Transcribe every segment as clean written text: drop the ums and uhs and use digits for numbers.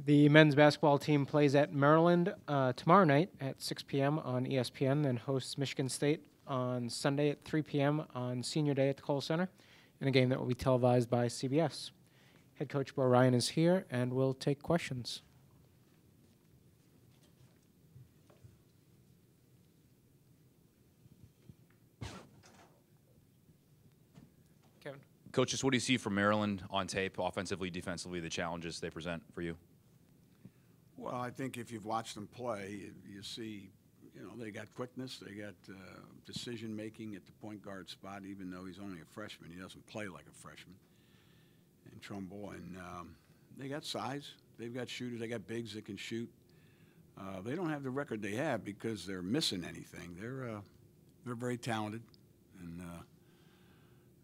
The men's basketball team plays at Maryland tomorrow night at 6 p.m. on ESPN, then hosts Michigan State on Sunday at 3 p.m. on Senior Day at the Kohl Center, in a game that will be televised by CBS. Head coach Bo Ryan is here, and will take questions. Kevin. Coaches, what do you see from Maryland on tape, offensively, defensively, the challenges they present for you? Well, I think if you've watched them play, you see, they got quickness, they got decision-making at the point guard spot, even though he's only a freshman. He doesn't play like a freshman. And Trumbull, and they got size. They've got shooters. They got bigs that can shoot. They don't have the record they have because they're missing anything. They're very talented and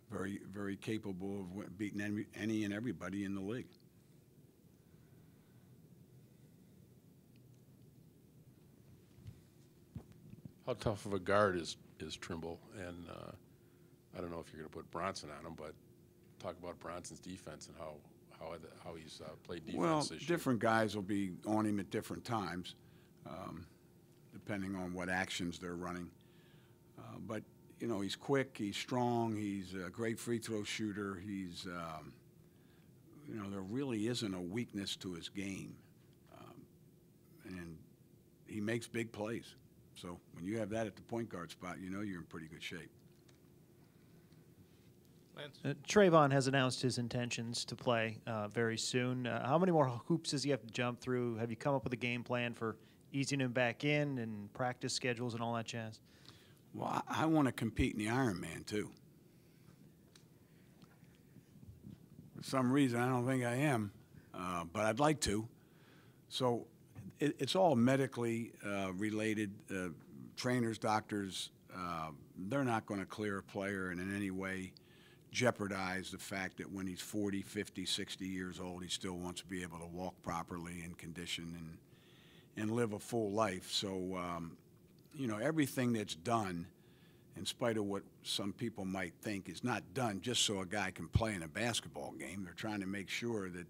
very, very capable of beating any and everybody in the league. How tough of a guard is Trimble? And I don't know if you're going to put Bronson on him, but talk about Bronson's defense and how he's played defense well, this year. Different guys will be on him at different times, depending on what actions they're running. But he's quick, he's strong, he's a great free throw shooter. He's there really isn't a weakness to his game, and he makes big plays. So when you have that at the point guard spot, you're in pretty good shape. Trayvon has announced his intentions to play very soon. How many more hoops does he have to jump through? Have you come up with a game plan for easing him back in and practice schedules and all that jazz? Well, I want to compete in the Ironman, too. For some reason, I don't think I am, but I'd like to. So it's all medically related. Trainers, doctors, they're not going to clear a player and in any way jeopardize the fact that when he's 40, 50, 60 years old, he still wants to be able to walk properly in condition and live a full life. So, everything that's done, in spite of what some people might think, is not done just so a guy can play in a basketball game. They're trying to make sure that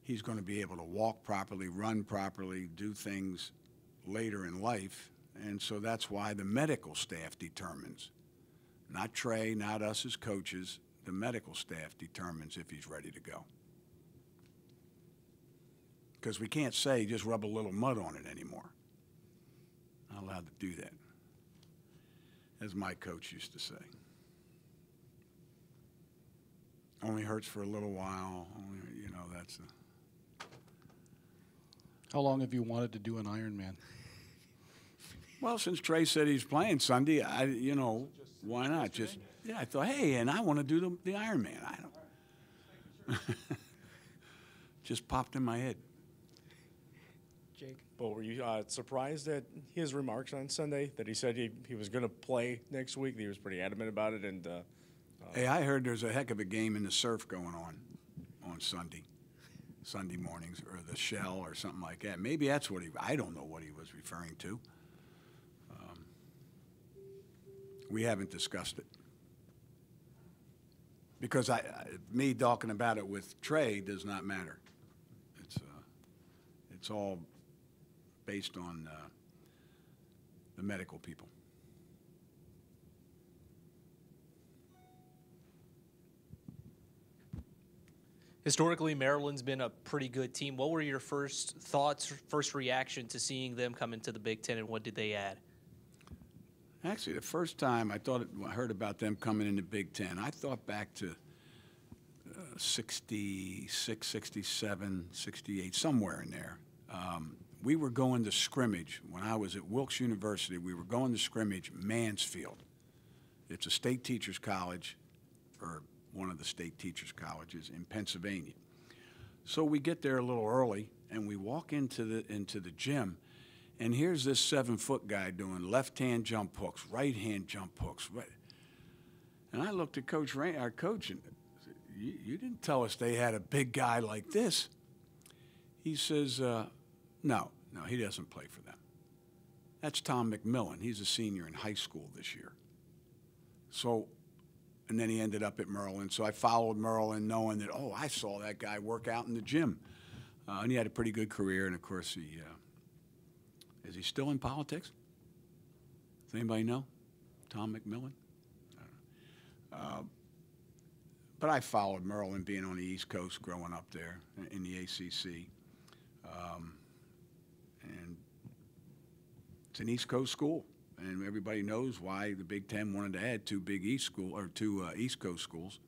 he's going to be able to walk properly, run properly, do things later in life. And so that's why the medical staff determines. Not Trey, not us as coaches. The medical staff determines if he's ready to go. Because we can't say just rub a little mud on it anymore. Not allowed to do that, as my coach used to say. Only hurts for a little while. That's a... How long have you wanted to do an Ironman? Well, since Trey said he's playing Sunday, why not? I thought, hey, and I want to do the Ironman. I don't. Just popped in my head. Jake. Well, were you surprised at his remarks on Sunday that he said he was going to play next week? He was pretty adamant about it. And hey, I heard there's a heck of a game in the surf going on Sunday mornings, or the Shell or something like that. Maybe that's what I don't know what he was referring to. We haven't discussed it. Because me talking about it with Trey does not matter. It's all based on the medical people. Historically, Maryland's been a pretty good team. What were your first thoughts, first reaction to seeing them come into the Big Ten, and what did they add? Actually, the first time I heard about them coming in the Big Ten, I thought back to 66, 67, 68, somewhere in there. We were going to scrimmage. When I was at Wilkes University, we were going to scrimmage Mansfield. It's a state teachers college, or one of the state teachers colleges in Pennsylvania. So we get there a little early, and we walk into the gym, and here's this 7-foot guy doing left-hand jump hooks, right-hand jump hooks. And I looked at our coach, and said, you didn't tell us they had a big guy like this. He says, no, he doesn't play for them. That's Tom McMillan. He's a senior in high school this year. So, and then he ended up at Maryland. So I followed Maryland knowing that, I saw that guy work out in the gym. And he had a pretty good career, and of course is he still in politics? Does anybody know? Tom McMillan? I don't know. But I followed Maryland being on the East Coast growing up there in the ACC. And it's an East Coast school, and everybody knows why the Big Ten wanted to add two East Coast schools.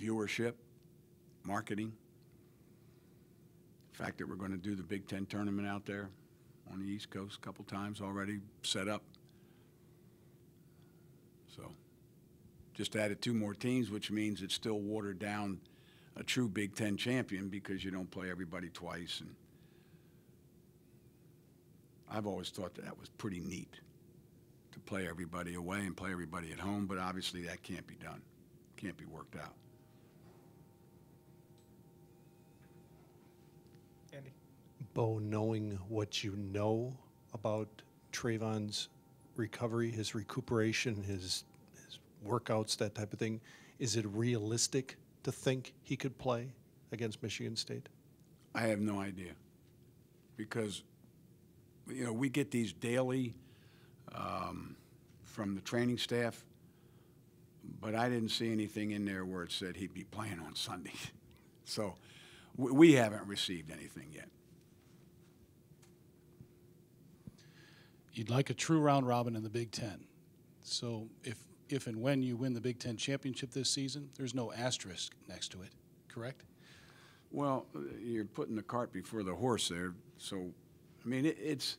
Viewership, marketing, the fact that we're going to do the Big Ten tournament out there on the East Coast a couple times already set up. So just added 2 more teams, which means it's still watered down a true Big Ten champion because you don't play everybody twice. And I've always thought that was pretty neat to play everybody away and play everybody at home, but obviously that can't be done, can't be worked out. Andy? Bo, knowing what you know about Trayvon's recovery, his recuperation, his workouts, that type of thing, is it realistic to think he could play against Michigan State? I have no idea because, you know, we get these daily from the training staff, but I didn't see anything in there where it said he'd be playing on Sunday. So we haven't received anything yet. You'd like a true round robin in the Big Ten. So if and when you win the Big Ten championship this season, there's no asterisk next to it, correct? Well, you're putting the cart before the horse there. So, I mean, it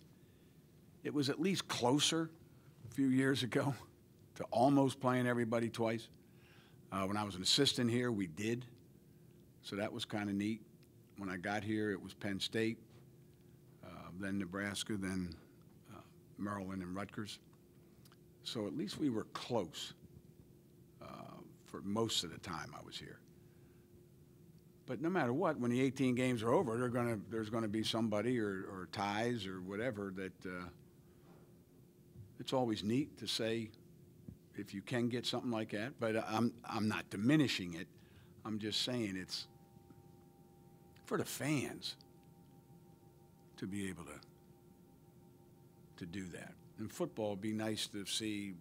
was at least closer a few years ago to almost playing everybody twice. When I was an assistant here, we did. So that was kind of neat. When I got here, it was Penn State, then Nebraska, then Maryland and Rutgers. So at least we were close for most of the time I was here. But no matter what, when the 18 games are over, there's going to be somebody or ties or whatever that it's always neat to say if you can get something like that. But I'm not diminishing it. I'm just saying it's for the fans to be able to do that. In football, it'd be nice to see,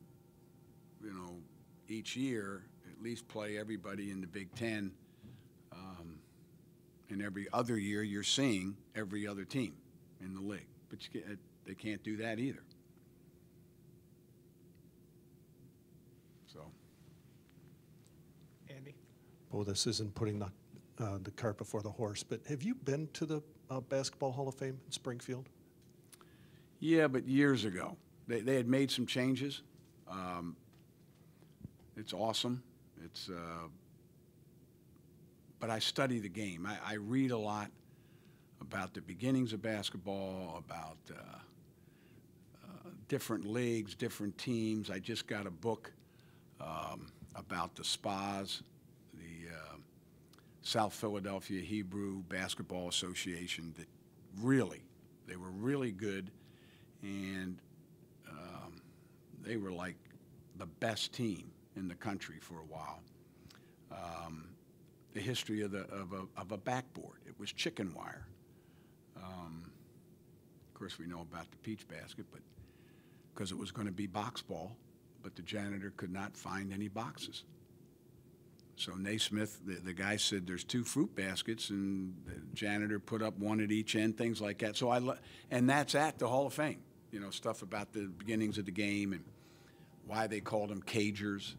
you know, each year at least play everybody in the Big Ten. And every other year, you're seeing every other team in the league. But they can't do that either. So. Andy? Bo, this isn't putting the cart before the horse, but have you been to the Basketball Hall of Fame in Springfield? Yeah, but years ago. They had made some changes. It's awesome. But I study the game. I read a lot about the beginnings of basketball, about different leagues, different teams. I just got a book about the SPAs, the South Philadelphia Hebrew Basketball Association, that they were really good, and they were like the best team in the country for a while. The history of a backboard. It was chicken wire. Of course, we know about the peach basket, but because it was going to be box ball, but the janitor could not find any boxes. So Naismith, the guy said there's 2 fruit baskets, and the janitor put up 1 at each end, things like that. So and that's at the Hall of Fame. You know, stuff about the beginnings of the game and why they called them cagers.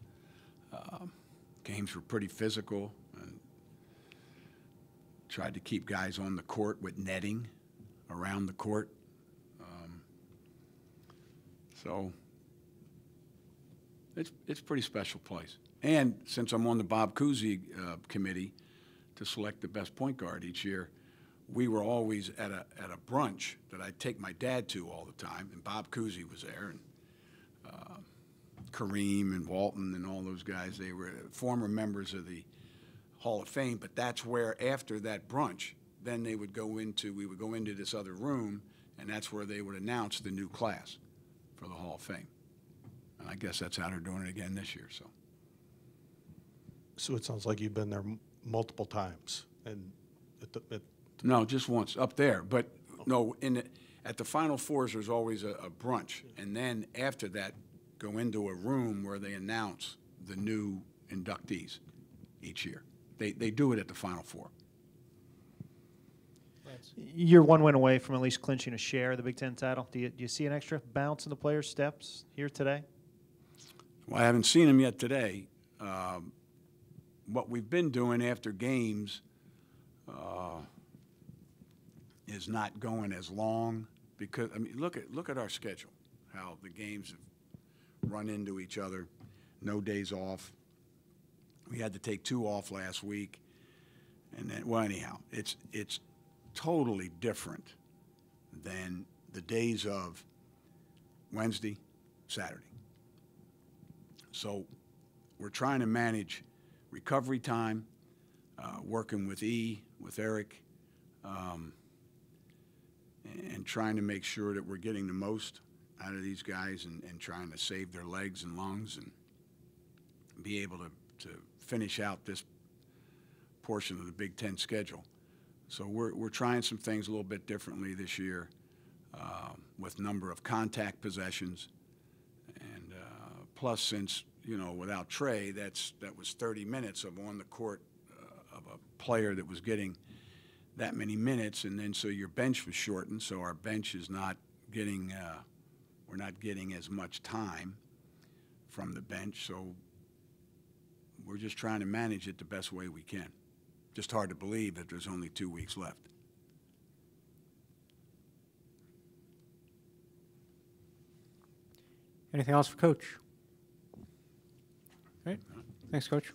Games were pretty physical. And tried to keep guys on the court with netting around the court. So it's a pretty special place. And since I'm on the Bob Cousy committee to select the best point guard each year, we were always at a brunch that I'd take my dad to all the time, and Bob Cousy was there, and Kareem and Walton and all those guys. They were former members of the Hall of Fame, but that's where after that brunch, then we would go into this other room, and that's where they would announce the new class for the Hall of Fame. And I guess that's how they're doing it again this year. So it sounds like you've been there multiple times, and at No, just once up there. But no, at the Final Fours, there's always a brunch, and then after that, go into a room where they announce the new inductees each year. They do it at the Final Four. You're one win away from at least clinching a share of the Big Ten title. Do you see an extra bounce in the players' steps here today? Well, I haven't seen them yet today. What we've been doing after games is not going as long because, I mean, look at our schedule, how the games have run into each other, no days off. We had to take 2 off last week, and then, well, anyhow, it's totally different than the days of Wednesday, Saturday. So we're trying to manage recovery time, working with with Eric, and trying to make sure that we're getting the most out of these guys and trying to save their legs and lungs and be able to finish out this portion of the Big Ten schedule. So we're trying some things a little bit differently this year with number of contact possessions, and plus, since without Trey, that was 30 minutes of on the court of a player that was getting that many minutes, and then so your bench was shortened. So our bench is not getting we're not getting as much time from the bench. So we're just trying to manage it the best way we can. Just hard to believe that there's only 2 weeks left. Anything else for Coach? All right. Thanks, Coach.